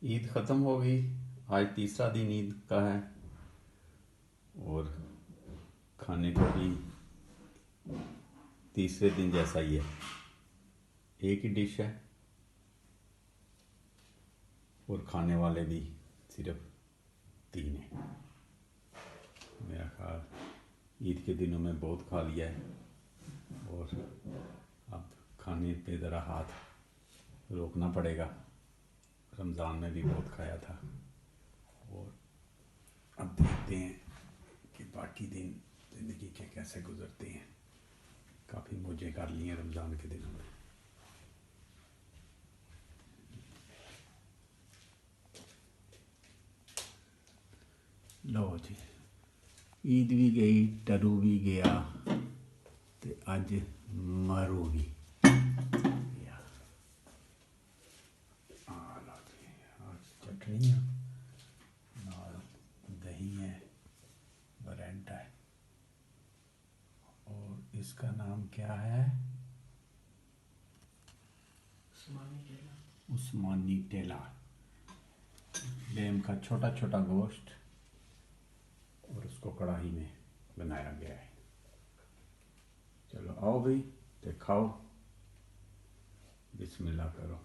ईद ख़त्म हो गई। आज तीसरा दिन ईद का है और खाने को भी तीसरे दिन जैसा ही है। एक ही डिश है और खाने वाले भी सिर्फ 3 हैं। मेरा ख्याल ईद के दिनों में बहुत खा लिया है और अब खाने पे ज़रा हाथ रोकना पड़ेगा। रमज़ान में भी बहुत खाया था और अब देखते हैं कि बाकी दिन ज़िंदगी के कैसे गुजरते हैं। काफ़ी मौजें कर ली हैं रमज़ान के दिनों में। लो जी, ईद भी गई, टरू भी गया ते अज मरू भी गया। लो जी, आज चटनी नाल दही है, ब्रेड है और इसका नाम क्या है? उस्मानी टेला। लेम का छोटा छोटा गोश्त और उसको कढ़ाई में बनाया गया है। चलो आओ भाई, ते खाओ, बिस्मिल्लाह करो।